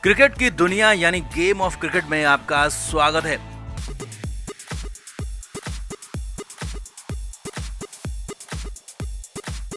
Cricket की दुनिया यानी गेम ऑफ क्रिकेट में आपका स्वागत है।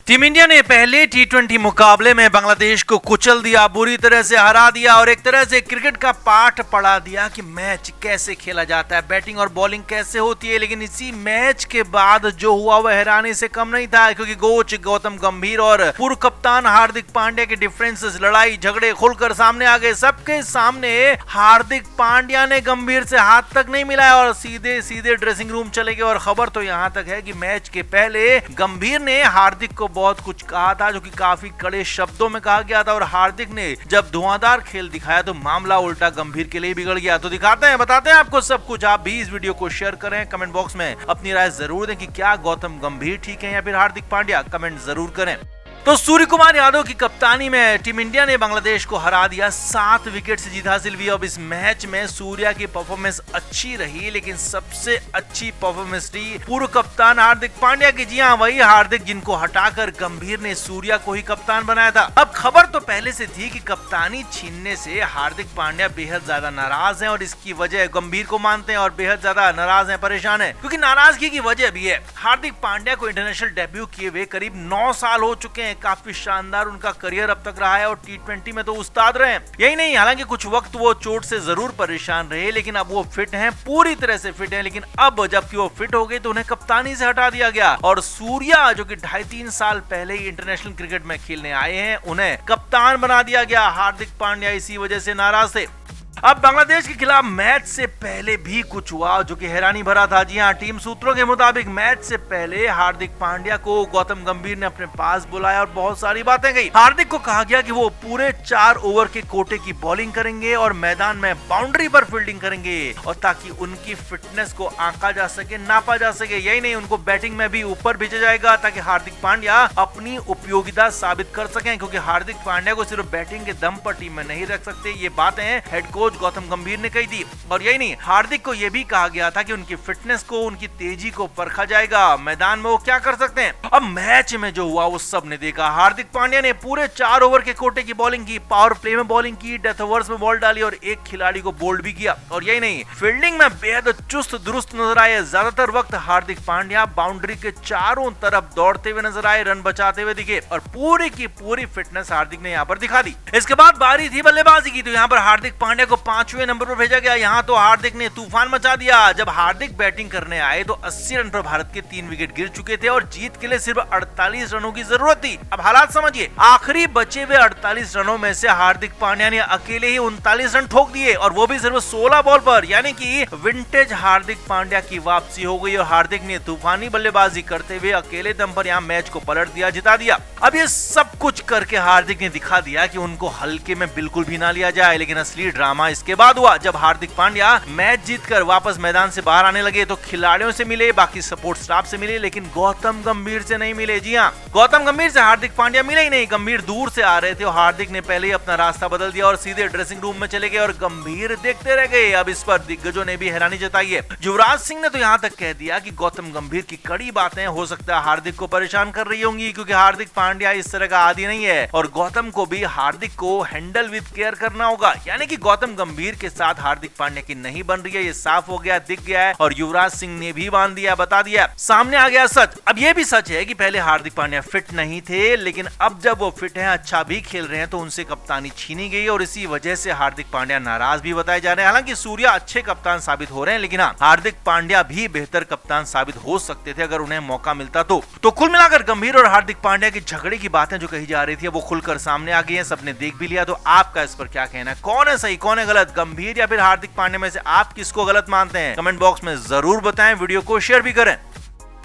टीम इंडिया ने पहले टी20 मुकाबले में बांग्लादेश को कुचल दिया, बुरी तरह से हरा दिया और एक तरह से क्रिकेट का पाठ पढ़ा दिया कि मैच कैसे खेला जाता है, बैटिंग और बॉलिंग कैसे होती है। लेकिन इसी मैच के बाद जो हुआ वह हैरानी से कम नहीं था, क्योंकि कोच गौतम गंभीर और पूर्व कप्तान हार्दिक पांड्या के डिफरेंसेस, लड़ाई झगड़े खुलकर सामने आ गए। सबके सामने हार्दिक पांड्या ने गंभीर से हाथ तक नहीं मिलाया और सीधे सीधे ड्रेसिंग रूम चले गए। और खबर तो यहां तक है कि मैच के पहले गंभीर ने हार्दिक को बहुत कुछ कहा था, जो कि काफी कड़े शब्दों में कहा गया था। और हार्दिक ने जब धुआंधार खेल दिखाया तो मामला उल्टा गंभीर के लिए बिगड़ गया। तो दिखाते हैं, बताते हैं आपको सब कुछ। आप भी इस वीडियो को शेयर करें, कमेंट बॉक्स में अपनी राय जरूर दें कि क्या गौतम गंभीर ठीक है या फिर हार्दिक पांड्या, कमेंट जरूर करें। तो सूर्य कुमार यादव की कप्तानी में टीम इंडिया ने बांग्लादेश को हरा दिया, 7 विकेट से जीत हासिल हुई। अब इस मैच में सूर्या की परफॉर्मेंस अच्छी रही, लेकिन सबसे अच्छी परफॉर्मेंस रही पूर्व कप्तान हार्दिक पांड्या की। जी हां, वही हार्दिक जिनको हटाकर गंभीर ने सूर्या को ही कप्तान बनाया था। अब खबर तो पहले से थी कि कप्तानी छीनने से हार्दिक पांड्या बेहद ज्यादा नाराज हैं और इसकी वजह गंभीर को मानते हैं और बेहद ज्यादा नाराज हैं, परेशान हैं। क्योंकि नाराजगी की वजह भी है, हार्दिक पांड्या को इंटरनेशनल डेब्यू किए हुए करीब 9 साल हो चुके हैं। काफी शानदार उनका करियर अब तक रहा है और टी20 में तो उस्ताद रहे हैं। यही नहीं, हालांकि कुछ वक्त वो चोट से जरूर परेशान रहे, लेकिन अब वो फिट हैं, पूरी तरह से फिट हैं। लेकिन अब जबकि वो फिट हो गए तो उन्हें कप्तानी से हटा दिया गया और सूर्या, जो कि 2.5-3 साल पहले ही इंटरनेशनल क्रिकेट में खेलने आए हैं, उन्हें कप्तान बना दिया गया। हार्दिक पांड्या इसी वजह से नाराज थे। अब बांग्लादेश के खिलाफ मैच से पहले भी कुछ हुआ जो कि हैरानी भरा था। जी हां, टीम सूत्रों के मुताबिक मैच से पहले हार्दिक पांड्या को गौतम गंभीर ने अपने पास बुलाया और बहुत सारी बातें कही। हार्दिक को कहा गया कि वो पूरे 4 ओवर के कोटे की बॉलिंग करेंगे और मैदान में बाउंड्री पर फील्डिंग करेंगे, और ताकि उनकी फिटनेस को आंका जा सके, नापा जा सके। यही नहीं, उनको बैटिंग में भी ऊपर भेजा जाएगा ताकि हार्दिक पांड्या अपनी उपयोगिता साबित कर सकें, क्योंकि हार्दिक पांड्या को सिर्फ बैटिंग के दम पर टीम में नहीं रख सकते। ये बातें हेड कोच गौतम गंभीर ने कही थी। और यही नहीं, हार्दिक को यह भी कहा गया था कि उनकी फिटनेस को, उनकी तेजी को परखा जाएगा, मैदान में वो क्या कर सकते हैं। अब मैच में जो हुआ वो सब ने देखा। हार्दिक पांड्या ने पूरे 4 ओवर के कोटे की बॉलिंग की, पावर प्ले में बॉलिंग की, डेथ ओवर्स में बॉल डाली और एक खिलाड़ी को बोल्ड भी किया। और यही नहीं, फील्डिंग में बेहद चुस्त दुरुस्त नजर आए। ज्यादातर वक्त हार्दिक पांड्या बाउंड्री के चारों तरफ दौड़ते हुए नजर आए, रन बचाते हुए दिखे और पूरी की पूरी फिटनेस हार्दिक ने यहाँ पर दिखा दी। इसके बाद बारी थी बल्लेबाजी की, तो यहाँ पर हार्दिक पांड्या को 5वें नंबर पर भेजा गया। यहाँ तो हार्दिक ने तूफान मचा दिया। जब हार्दिक बैटिंग करने आए तो 80 रन पर भारत के 3 विकेट गिर चुके थे और जीत के लिए सिर्फ 48 रनों की जरूरत थी। अब हालात समझिए, आखिरी बचे हुए 48 रनों में से हार्दिक पांड्या ने अकेले ही 39 रन ठोक दिए, और वो भी सिर्फ 16 बॉल पर। यानी कि विंटेज हार्दिक पांड्या की वापसी हो गई और हार्दिक ने तूफानी बल्लेबाजी करते हुए अकेले दम पर यहाँ मैच को पलट दिया, जिता दिया। अब ये सब कुछ करके हार्दिक ने दिखा दिया कि उनको हल्के में बिल्कुल भी ना लिया जाए। लेकिन असली ड्रामा इसके बाद हुआ, जब हार्दिक पांड्या मैच जीतकर वापस मैदान से बाहर आने लगे तो खिलाड़ियों से मिले, बाकी सपोर्ट स्टाफ से मिले, लेकिन गौतम गंभीर से नहीं मिले। जी हां, गौतम गंभीर से हार्दिक पांड्या मिले ही नहीं। गंभीर दूर से आ रहे थे और हार्दिक ने पहले ही अपना रास्ता बदल दिया और सीधे ड्रेसिंग रूम में चले गए और गंभीर देखते रह गए। अब इस पर दिग्गजों ने भी हैरानी जताई है। युवराज सिंह ने तो यहाँ तक कह दिया कि गौतम गंभीर की कड़ी बातें हो सकता है हार्दिक को परेशान कर रही होंगी, क्योंकि हार्दिक पांड्या इस तरह का आदी नहीं है और गौतम को भी हार्दिक को हैंडल विद केयर करना होगा। यानी कि गौतम गंभीर के साथ हार्दिक पांड्या की नहीं बन रही है, ये साफ हो गया, दिख गया है। और युवराज सिंह ने भी बांध दिया, बता दिया, सामने आ गया सच। अब ये भी सच है कि पहले हार्दिक पांड्या फिट नहीं थे, लेकिन अब जब वो फिट हैं, अच्छा भी खेल रहे हैं, तो उनसे कप्तानी छीनी गई और इसी वजह से हार्दिक पांड्या नाराज भी बताए जा रहे हैं। हालांकि सूर्या अच्छे कप्तान साबित हो रहे हैं, लेकिन हाँ, हार्दिक पांड्या भी बेहतर कप्तान साबित हो सकते थे अगर उन्हें मौका मिलता तो। कुल मिलाकर गंभीर और हार्दिक पांड्या की झगड़े की बातें जो कही जा रही थी वो खुलकर सामने आ गई है, सबने देख भी लिया। तो आपका इस पर क्या कहना है? कौन है सही, कौन है गलत, गंभीर या फिर हार्दिक पांड्या में से आप किसको गलत मानते हैं? कमेंट बॉक्स में जरूर बताएं, वीडियो को शेयर भी करें।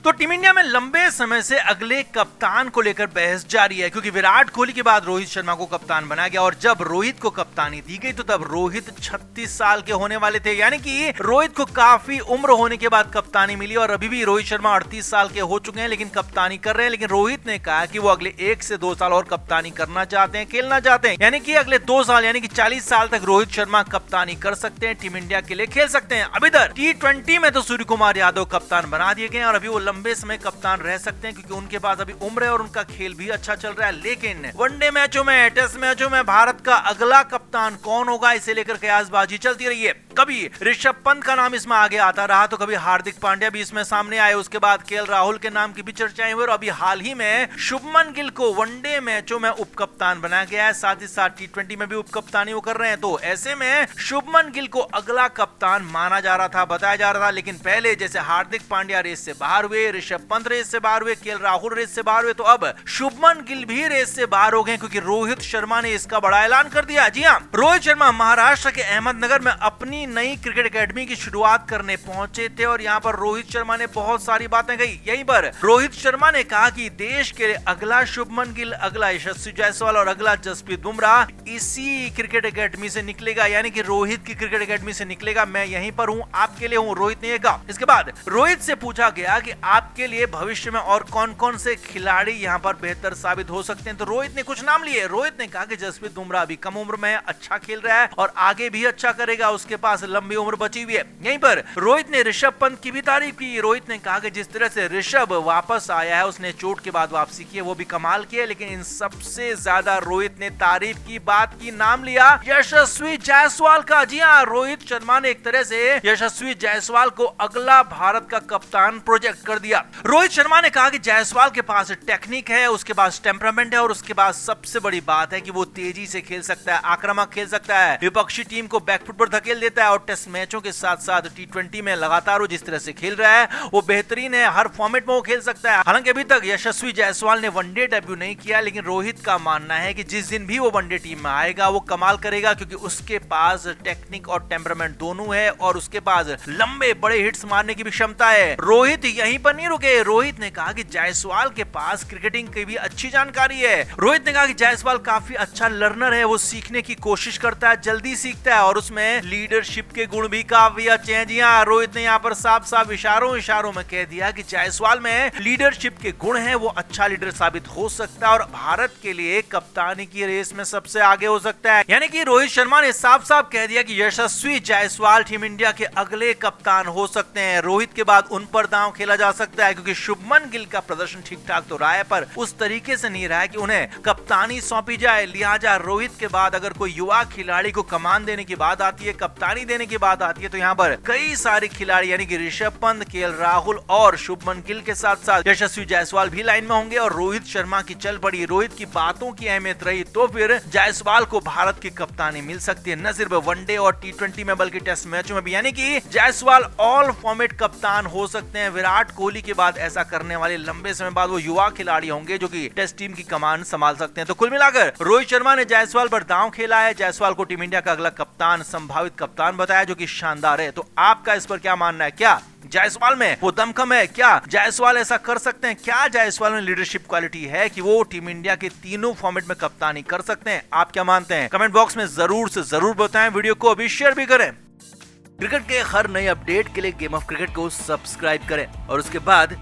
तो टीम इंडिया में लंबे समय से अगले कप्तान को लेकर बहस जारी है, क्योंकि विराट कोहली के बाद रोहित शर्मा को कप्तान बनाया गया और जब रोहित को कप्तानी दी गई तो तब रोहित 36 साल के होने वाले थे। यानी कि रोहित को काफी उम्र होने के बाद कप्तानी मिली और अभी भी रोहित शर्मा 38 साल के हो चुके हैं लेकिन कप्तानी कर रहे हैं। लेकिन रोहित ने कहा कि वो अगले 1 से 2 साल और कप्तानी करना चाहते हैं, खेलना चाहते हैं। यानी कि अगले 2 साल यानी कि 40 साल तक रोहित शर्मा कप्तानी कर सकते हैं, टीम इंडिया के लिए खेल सकते हैं। अब इधर T20 में तो सूर्य कुमार यादव कप्तान बना दिए गए और अभी वो लंबे समय कप्तान रह सकते हैं क्योंकि उनके पास अभी उम्र है और उनका खेल भी अच्छा चल रहा है। लेकिन वनडे मैचों में, टेस्ट मैचों में भारत का अगला कप्तान कौन होगा, इसे लेकर कयासबाजी चलती रही है। कभी ऋषभ पंत का नाम इसमें आगे आता रहा तो कभी हार्दिक पांड्या भी इसमें सामने आए, उसके बाद केएल राहुल के नाम की भी चर्चाएं हुई और अभी हाल ही में शुभमन गिल को वनडे मैचों में उप कप्तान बनाया गया है, साथ ही साथ टी20 में भी उप कप्तानी वो कर रहे हैं। तो ऐसे में शुभमन गिल को अगला कप्तान माना जा रहा था, बताया जा रहा था। लेकिन पहले जैसे हार्दिक पांड्या रेस से बाहर हुए, ऋषभ पंत रेस से बाहर हुए, केएल राहुल रेस से बाहर हुए, तो अब शुभमन गिल भी रेस से बाहर हो गए क्योंकि रोहित शर्मा ने इसका बड़ा ऐलान कर दिया। जी हां, रोहित शर्मा महाराष्ट्र के अहमदनगर में अपनी नई क्रिकेट एकेडमी की शुरुआत करने पहुंचे थे और यहां पर रोहित शर्मा ने बहुत सारी बातें कही। यहीं पर रोहित शर्मा ने कहा कि देश के लिए अगला शुभमन गिल, अगला यशस्वी जायसवाल और अगला जसप्रीत बुमराह इसी क्रिकेट एकेडमी से निकलेगा, यानी कि रोहित की क्रिकेट एकेडमी से निकलेगा। मैं यहीं पर हूं, आपके लिए हूं, रोहित ने कहा। इसके बाद रोहित से पूछा गया कि आपके लिए भविष्य में और कौन कौन से खिलाड़ी यहां पर बेहतर साबित हो सकते हैं, तो रोहित ने कुछ नाम लिए। रोहित ने कहा कि जसप्रीत बुमराह अभी कम उम्र में अच्छा खेल रहा है और आगे भी अच्छा करेगा, उसके पास लंबी उम्र बची हुई है। यहीं पर रोहित ने ऋषभ पंत की भी तारीफ की। रोहित ने कहा कि जिस तरह से ऋषभ वापस आया है, उसने चोट के बाद वापसी की है, वो भी कमाल की है। लेकिन इन सबसे ज्यादा रोहित ने तारीफ की, बात की, नाम लिया यशस्वी जायसवाल का। जी हां, रोहित शर्मा ने एक तरह से यशस्वी जायसवाल को अगला भारत का कप्तान प्रोजेक्ट कर दिया। रोहित शर्मा ने कहा कि जायसवाल के पास टेक्निक है, उसके पास टेम्परामेंट है और उसके पास सबसे बड़ी बात है कि वो तेजी से खेल सकता है, आक्रामक खेल सकता है, विपक्षी टीम को बैकफुट पर धकेल देता है और टेस्ट मैचों के साथ साथ टी20 में लगातार वो जिस तरह से खेल रहा है वो बेहतरीन है। हर फॉर्मेट में वो खेल सकता है। हालांकि अभी तक यशस्वी जायसवाल ने वनडे डेब्यू नहीं किया, लेकिन रोहित का मानना है कि जिस दिन भी वो वनडे टीम में आएगा वो कमाल करेगा क्योंकि उसके पास टेक्निक और टेम्परामेंट दोनों है और उसके पास लंबे बड़े हिट्स मारने की भी क्षमता है। रोहित यहीं पर नहीं रुके। रोहित ने कहा कि जायसवाल के पास क्रिकेटिंग की भी अच्छी जानकारी है। रोहित ने कहा कि जायसवाल काफी अच्छा लर्नर है, वो सीखने की कोशिश करता है, जल्दी सीखता है और उसमें लीडरशिप के गुण भी काफी अच्छे हैं। जी हां, रोहित ने यहाँ पर साफ साफ इशारों में कह दिया कि जायसवाल में लीडरशिप के गुण हैं, वो अच्छा लीडर साबित हो सकता है और भारत के लिए कप्तानी की रेस में सबसे आगे हो सकता है। यानी कि रोहित शर्मा ने साफ साफ कह दिया कि यशस्वी जायसवाल टीम इंडिया के अगले कप्तान हो सकते हैं। रोहित के बाद उन पर दांव खेला जा सकता है क्योंकि शुभमन गिल का प्रदर्शन ठीक ठाक तो रहा है पर उस तरीके से नहीं रहा है कि उन्हें कप्तानी सौंपी जाए। लिहाजा रोहित के बाद अगर कोई युवा खिलाड़ी को कमान देने की बात आती है, कप्तानी देने की बात आती है, तो यहाँ पर कई सारे खिलाड़ी यानी कि ऋषभ पंत, केएल राहुल और शुभमन गिल के साथ साथ यशस्वी जायसवाल भी लाइन में होंगे और रोहित शर्मा की चल पड़ी, रोहित की बातों की अहमियत रही तो फिर जायसवाल को भारत की कप्तानी मिल सकती है, न सिर्फ वनडे और टी20 में बल्कि टेस्ट मैचों में भी। यानी कि जायसवाल ऑल फॉर्मेट कप्तान हो सकते हैं। विराट कोहली के बाद ऐसा करने वाले लंबे समय बाद वो युवा खिलाड़ी होंगे जो कि टेस्ट टीम की कमान संभाल सकते हैं। तो कुल मिलाकर रोहित शर्मा ने जायसवाल पर दांव खेला है, जायसवाल को टीम इंडिया का अगला कप्तान, संभावित कप्तान बताया जो कि शानदार है। तो आपका इस पर क्या मानना है? क्या जायसवाल में वो दमखम है? क्या जायसवाल ऐसा कर सकते हैं? क्या जायसवाल में लीडरशिप क्वालिटी है कि वो टीम इंडिया के तीनों फॉर्मेट में कप्तानी कर सकते हैं? आप क्या मानते हैं? कमेंट बॉक्स में जरूर से जरूर बताएं। वीडियो को अभी शेयर भी करें। क्रिकेट के हर नए अपडेट के लिए गेम ऑफ क्रिकेट को सब्सक्राइब करें और उसके बाद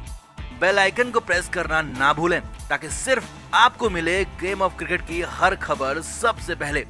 बेल आइकन को प्रेस करना ना भूलें ताकि सिर्फ आपको मिले गेम ऑफ क्रिकेट की हर खबर सबसे पहले।